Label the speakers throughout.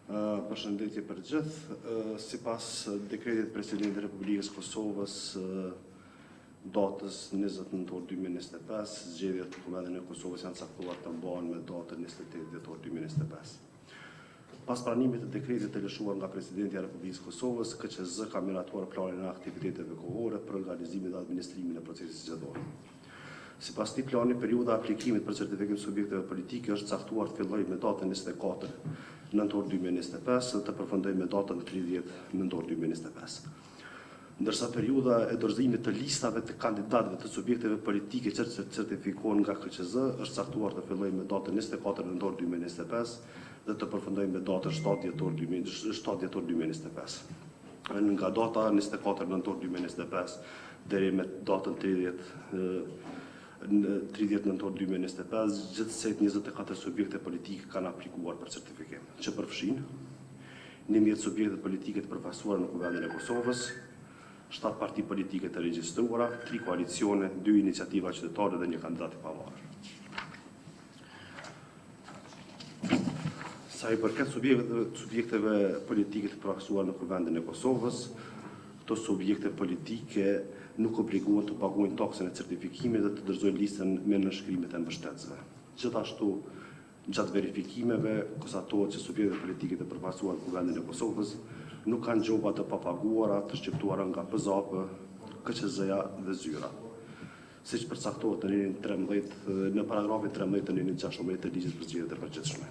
Speaker 1: Përshëndetje për gjithë. Sipas dekretit Presidentit Republikës Kosovës datës 20 nëntor 2025, zgjedhjet në Kuvendin e Kosovës janë caktuar të mbahen me datën 28 dhjetor 2025. Pas pranimit të dekretit të lëshuar nga Presidenti i Republikës Kosovës, KQZ ka miratuar planin e aktiviteteve kohore për organizimin dhe administrimin e procesit zgjedhor. Sipas këtij plani, periudha e aplikimit për certifikim të subjekteve politike është caktuar të fillojë me datën 24 nëntor 2025 dhe të përfundojë me datën 30 nëntor 2025. Ndërsa periudha e dorëzimit të listave të kandidatëve të subjekteve politike që certifikohen nga KQZ është caktuar të fillojë me datën 24 nëntor 2025 dhe të përfundojë me datën 7 dhjetor 2025. Nga data 24 nëntor 2025 deri me datën 30 nëntor 2025, gjithsej 24 subjekte politike kanë aplikuar për certifikim, që përfshin 11 subjekte politike të përfaqësuara në Kuvendin e Kosovës, 7 parti politike të regjistruara, 3 koalicione, 2 iniciativa qytetare dhe 1 kandidat i pavarur. Sa i përket subjekteve politike të përfaqësuara në Kuvendin e Kosovës, këto subjekte politike nuk obligohen të paguajnë taksën e certifikimit dhe të dorëzojnë listën me nënshkrimet e mbështetësve. Gjithashtu, gjatë verifikimeve, konstatohet që subjektet politike të përfaqësuar në Kuvendin e Kosovës nuk kanë gjoba të papaguara të shqiptuara nga PZAP, KQZ-ja dhe zyra, siç përcaktohet në paragrafin 13 të linjës 16 të ligjit për zgjedhjet e përgjithshme.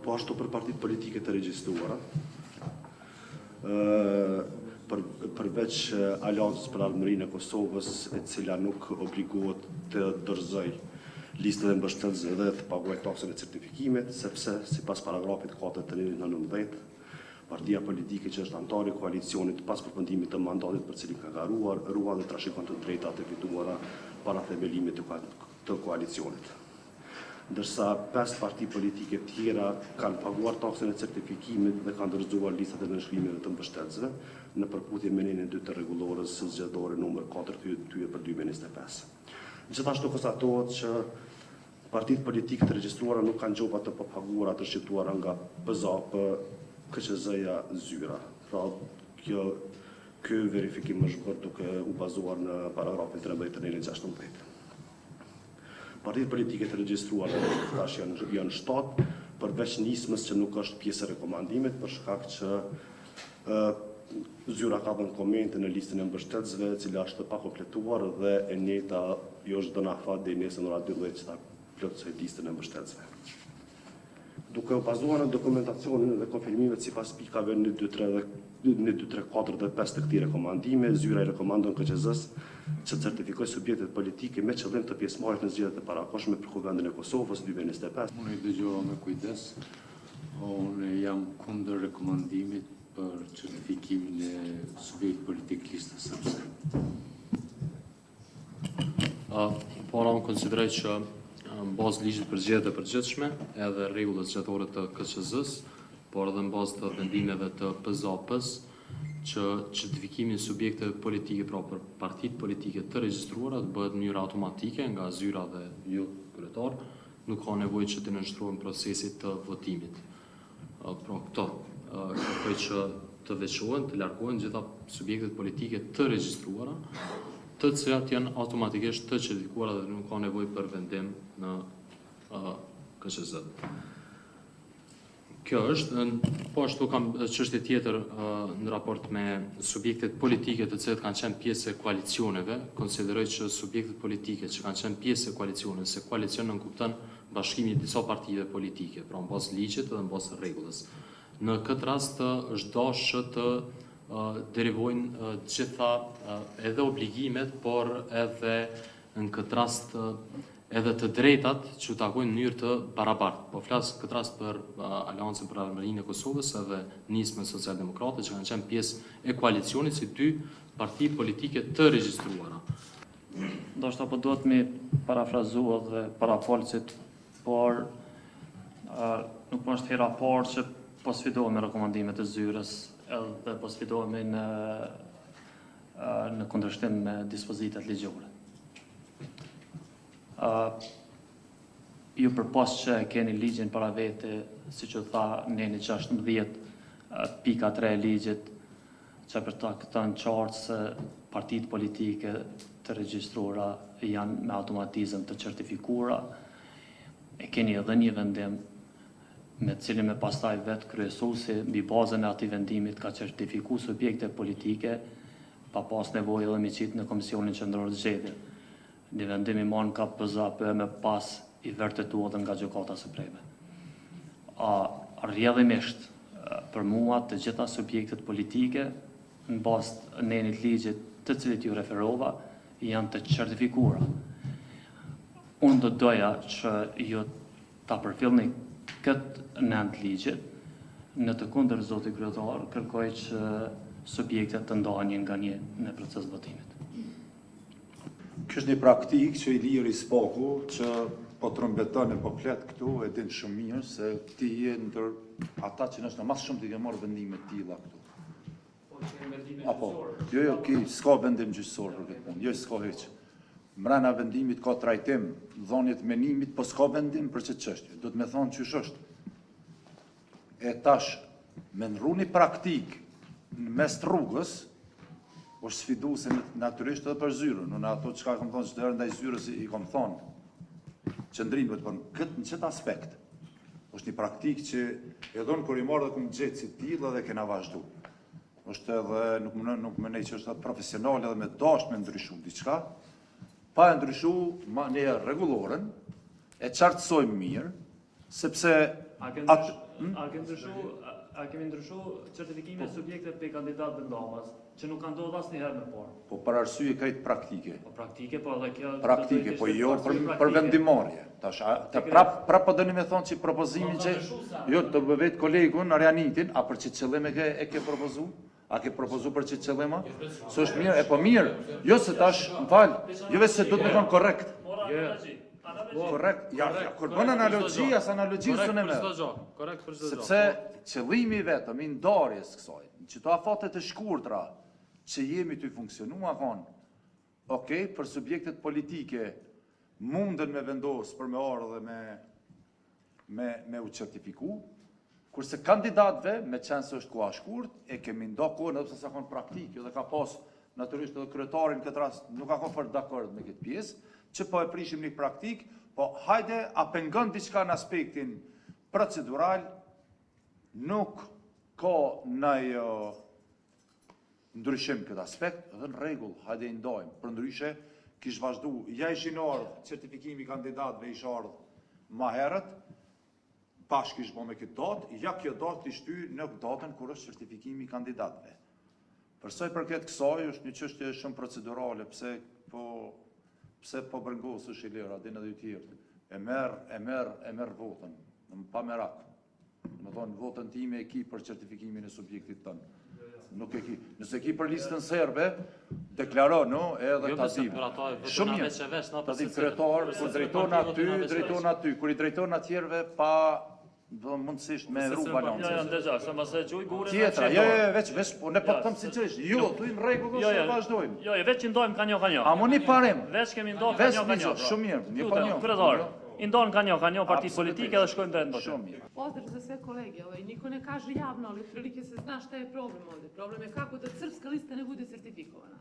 Speaker 1: Po ashtu për partitë politike të regjistruara, përveç Aleancës për Ardhmërinë e Kosovës, e cila nuk obligohet të dorëzoj listën e mbështetësve dhe të paguajë taksën e certifikimit, sepse sipas paragrafit 4 të linjës 19, partia politike që është antar i koalicionit pas përfundimit të mandatit për cilin ka garuar, ruan dhe trashëgon të drejtat e fituara para themelimit të koalicionit. Ndërsa 5 parti politike tjera kanë paguar taksën e certifikimit dhe kanë dorëzuar listat e nënshkrimeve të mbështetësve në përputhje me nenën 2 të rregullorës zgjedhore numër 4 tyje për 2025. Gjithashtu konstatohet që partitë politike të regjistruara nuk kanë gjoba të papaguara të shqiptuara nga PZAP, KQZ-ja, zyra. Pra, ky verifikim është bërë duke u bazuar në paragrafin 13 të nenës 16. Partitë politike të regjistruara tash janë 7, përveç nismës që nuk është pjesë e rekomandimit për shkak që zyra ka dhënë komente në listën e mbështetësve, e cila është pa kompletuar dhe e njëjta jo është dhënë afat deri nesër në ora 12 që ta plotësoj listën e mbështetësve. Duke u bazuar në dokumentacionin dhe konfirmimet sipas pikave 1, 2, 3, 4 dhe 5 të këtij rekomandime, zyra i rekomandon KQZ-s që certifikojë subjektet politike me qëllim të pjesëmarrjes në zgjedhjet e parakohshme për Kuvendin e Kosovës 2025.
Speaker 2: Unë i dëgjova me kujdes, unë jam kundër rekomandimit për certifikimin e subjekt politik listës sëpse.
Speaker 3: Unë konsideroj që në bazë ligjit për zgjedhjet e përgjithshme edhe rregullat zgjedhore të KQZ-s, por edhe në bazë të vendimeve të PZAP-s, që certifikimi i subjekteve politike, pra për partitë politike të regjistruara, të bëhet në mënyrë automatike nga zyra dhe jo kryetar, nuk ka nevojë që të nënshtrohen procesit të votimit. Pra këto kërkoj që të veçohen, të largohen gjitha subjektet politike të regjistruara, të cilat janë automatikisht të certifikuara dhe nuk ka nevojë për vendim në KQZ. Kjo është, po ashtu kam çështje tjetër në raport me subjektet politike të cilët kanë qenë pjesë e koalicioneve, konsideroj që subjektet politike që kanë qenë pjesë e koalicioneve, se koalicion nënkupton bashkimin e disa partive politike, pra në bazë ligjit dhe në bazë rregullës. Në këtë rast është dashur të derivojnë gjitha edhe obligimet, por edhe në këtë rast edhe të drejtat që u takojnë në mënyrë të barabartë. Po flas këtë rast për Aleancën për Ardhmërinë e Kosovës edhe Nismën Socialdemokrate që kanë qenë pjesë e koalicionit si 2 parti politike të regjistruara.
Speaker 4: Ndoshta po duhet mi parafrazu edhe para folësit, por nuk është hera parë që po sfidohemi me rekomandimet e zyrës edhe po sfidohemi në kundërshtim me dispozitat ligjore. ju përpos që keni ligjin para vete, si që tha neni 16.3 ligjit, që për ta këta në qartë se partitë politike të regjistruara janë me automatizëm të certifikura, e keni edhe një vendim me cilin me pastaj vetë kryesuesi mbi bazën e atij vendimit ka certifikuar subjekte politike pa pas nevojë edhe me qitë në Komisionin Qendror të Zgjedhjeve. Një vendim i marrë ka PZAP me pas i vërtetuar nga Gjykata Supreme. Rrjedhimisht, për mua të gjitha subjektet politike në bazë në nenit ligjit të cilit ju referova janë të certifikuara. Unë do doja që ju ta përfillni këtë nend ligjit në të kundër zoti kryetar, kërkoj që subjektet të ndahen nga një në proces votimit.
Speaker 5: Kjo është një praktikë që i liri Spaku që po trombeton e po flet këtu e din shumë mirë se ti je ndër ata që nështë në mas shumë t'i ke marrë vendime t'illa këtu. Apo, jo, s'ka vendim gjyqësor për këtë punë, jo, s'ka heq. Mrena vendimit ka trajtim, dhonjet menimit, po s'ka vendim për që çështje. Do të me thonë qysh është. E tash, me nru një praktik në mes të rrugës, është sfidu se natyrisht edhe për zyrën, në ato që ka kam thonë që të herë ndaj zyrës i kam thonë, qëndrim për të përnë, në qëtë aspekt, është një praktik që edhe në kur i marrë dhe këmë gjithë si tila dhe kena vazhdu. është edhe, nuk më nej që është edhe profesional edhe me dasht me ndryshu diçka, pa e ndryshu ma një reguloren, e qartësojmë mirë, sepse...
Speaker 4: A kemi ndryshu certifikimin e subjekte për kandidatë vendamas, që nuk kanë ndodhur asnjëherë më parë.
Speaker 5: Po për arsye krejt praktike.
Speaker 4: Po praktike, po edhe kjo...
Speaker 5: Praktike, po jo për vendimarrje. Tash, prap po dëni me thonë që propozimin që... Jo, të bëvet kolegun, Arjanitin, a për që qëllim e ke propozu? A ke propozu për që qëllima? Së është mirë, e po mirë. Jo se tash, më falë, jo vetë se do të me thonë korrekt. Korrekt, ja, kur bën analogji, as analogji së në me. Sepse qëllimi vetëm i ndarjes kësaj, që to afatet e shkurtra që jemi të funksionua konë, okej, për subjektet politike munden me vendos për me orë dhe me u certifiku, kurse kandidatve, me qenë se është kua shkurt, e kemi nda kohën edhe se sa konë praktikë, dhe ka pas naturisht edhe kryetarin këtë rast nuk ka konë fërë dakord me këtë pjesë, që po e prishim një praktik, po hajde a pengon diçka në aspektin procedural, nuk ka nëj ndryshim këtë aspekt, edhe në regull, hajde i ndajmë, për ndryshe, kish vazhdu, ja ishin ardhë, certifikimi kandidatve ish ardhë ma herët, bashkë ish bo me këtë datë, ja kjo datë t'i shty në datën kur është certifikimi kandidatve. Përsoj për këtë kësaj, është një çështje shumë procedurale, pse po bërngosë është i lera, din edhe i tjertë. E merë votën, në më pa merak. Më thonë, votën time e ki për certifikimin e subjektit tënë. Nuk e ki. Nëse ki për listën serbe, deklaroj, no, edhe ta dim. Shumë mirë. Ta dim kryetar, kur drejton aty, kur i drejton atjerve pa mundësisht me rru balancë.
Speaker 4: Jo, ndëgja, se mëse që i gure...
Speaker 5: Tjetra, veç, po ne po të thëmë sinqerisht, jo, tu im regullë se vazhdojmë.
Speaker 4: Jo, veç i ndojmë ka një.
Speaker 5: A mu një parim?
Speaker 4: Veç kemi ndojmë ka një.
Speaker 5: Shumë mirë, një pa një.
Speaker 4: Kryetar, i ndojmë ka një partit politike dhe shkojmë drejt në botë.
Speaker 5: Shumë mirë.
Speaker 6: Pozdrav za sve kolege, niko ne kaže javno, ali otprilike se zna šta je problem ovde. Problem je kako da srpska lista ne bude sertifikovana.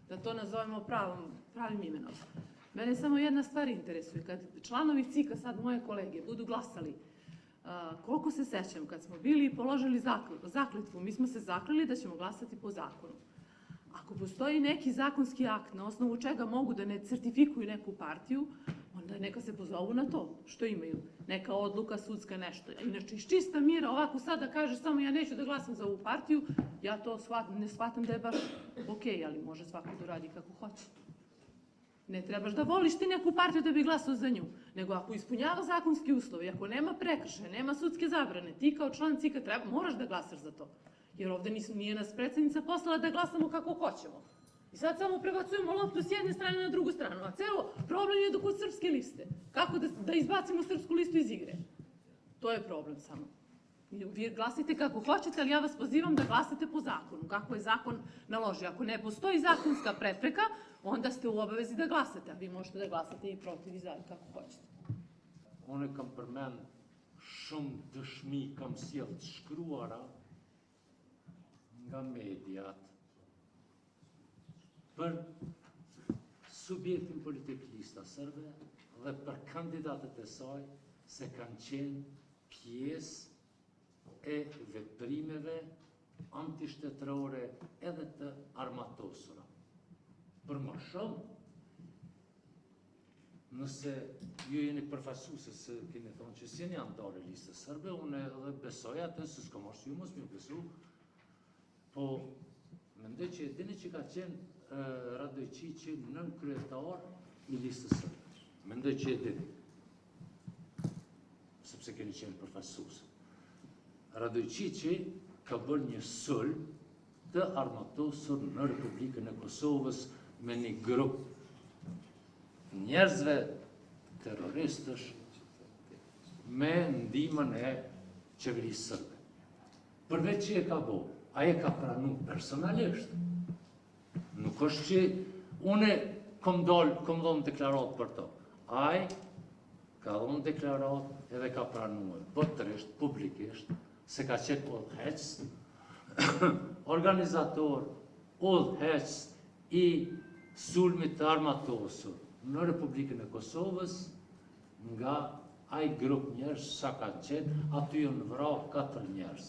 Speaker 6: Da to nazovemo pravim imenom. Mene samo jedna stvar interesuje. Kad članovi CIK-a, sad moje kolege, budu glasali, koliko se sećam, kad smo bili i položili zakletvu, mi smo se zakleli da ćemo glasati po zakonu. Ako postoji neki zakonski akt na osnovu čega mogu da ne certifikuju neku partiju, onda neka se pozovu na to što imaju. Neka odluka, sudska, nešto. Inače, iz čista mira, ovako sad da kažeš samo ja neću da glasam za ovu partiju, ja to ne shvatam da je baš okej, ali može svako da radi kako hoće. Ne trebaš da voliš ti neku partiju da bi glasao za nju, nego ako ispunjava zakonski uslove, ako nema prekršaja, nema sudske zabrane, ti kao član CIK-a moraš da glasaš za to. Jer ovde nije nas predsjednica poslala da glasamo kako hoćemo. I sad samo prebacujemo loptu s jedne strane na drugu stranu, a celo problem je kod srpske liste. Kako da izbacimo srpsku listu iz igre? To je problem samo. Vi glasite kako hoćete, ali ja vas pozivam da glasate po zakonu, kako je zakon naložio. Ako ne postoji zakonska prepreka, onda ste u obavezi da glasate, a vi možete da glasate i protiv i za, kako hoćete.
Speaker 2: unë kam përmend shumë dëshmi kam sjell të shkruara nga mediat për subjektin politik lista sërbe dhe për kandidatët e saj se kanë qenë pjesë e veprimeve antishtetrore edhe të armatosura. Për më shumë, nëse ju jeni përfaqësuese se keni thonë që s'jeni anëtar e listës sërbe, unë edhe besoj atë se s'kam arsye mos më besu, po mendoj që e dini që ka qenë Radojqiqi nën kryetar i listës sërbe. Mendoj që e dini, sepse keni qenë përfaqësuese. Radojqiqi ka bërë një sulm të armatosur në Republikën e Kosovës me një grup njerëzve terroristësh me ndihmën e qeverisë sërbe. Përveç që e ka bo, a e ka pranu personalisht. Nuk është që une kom dhonë deklarat për to. Ai ka dhonë deklarat edhe ka pranu botërisht, publikisht, se ka qenë udhëheqës, organizator, udhëheqës i sulmit të armatosur në Republikën e Kosovës nga ai grup njerëz sa ka qenë, aty janë vrarë 4 njerëz.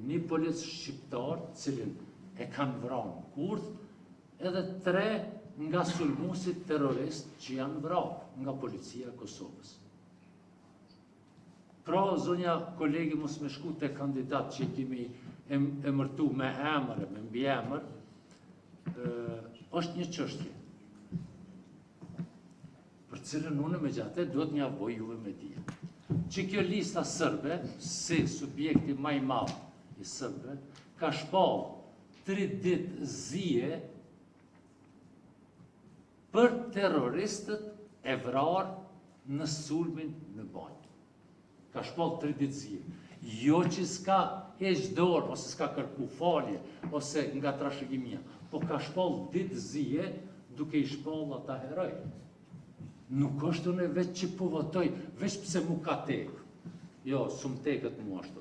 Speaker 2: Një policë shqiptar, cilin e kanë vrarë në Kurth, edhe 3 nga sulmuesit terrorist që janë vrarë nga policia e Kosovës. Pra, zonja kolegi mos me shku të kandidat që kemi emërtu me emër, me mbi emër, është një çështje për cilën unë me gjatë duhet një avoj juve me dhja. Që kjo lista sërbe, si subjekti maj madh i sërbe, ka shpall 3 ditë zije për terroristët e vrarë në sulmin në banjë. Ka shpall 3 ditë zije. Jo që s'ka heq dorë, ose s'ka kërku falje, ose nga trashëgimia, po ka shpall ditë zije duke i shpall ata heroj. Nuk është unë veç që po votoj, veç pse mu ka tekë. Jo, s'm tekët mu ashtu.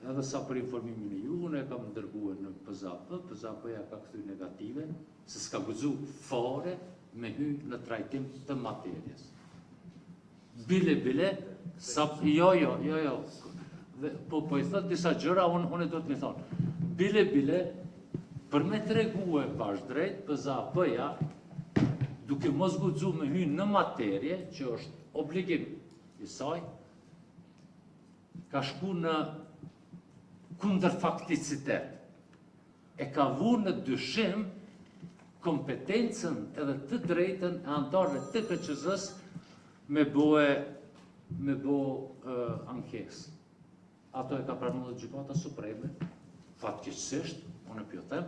Speaker 2: Edhe sa për informimin e ju, unë e kam dërguar në PZAP, PZAP-ja ka këthy negative, se s'ka guxu fare me hy në trajtim të materjes. Bile, jo, po i thot disa gjëra, unë do të mi thonë. Bile, për me tregu e bashkë drejt, PZAP-ja, duke mos guxu me hy në materje, që është obligim i saj, ka shku në kundër fakticitet. E ka vu në dyshim kompetencën edhe të drejtën e antarëve të KQZ-s me bo ankesë. Ato e ka pranuar dhe Gjykata Supreme, fatkeqësisht, unë e pjotem,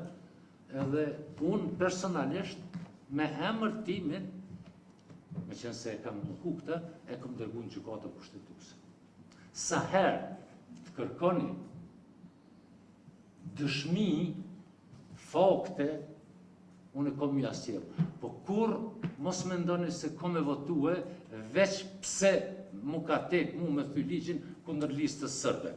Speaker 2: edhe unë personalisht me emër timin, me qenë se e kam në hukte, e kam dërgu në Gjykata Kushtetuese. Sa herë të kërkoni dëshmi, fakte, unë e kom ju asjel. Po kur mos me ndoni se kom e votue, veç pse mu ka tek mu me thy ligjin kundër listës sërbe.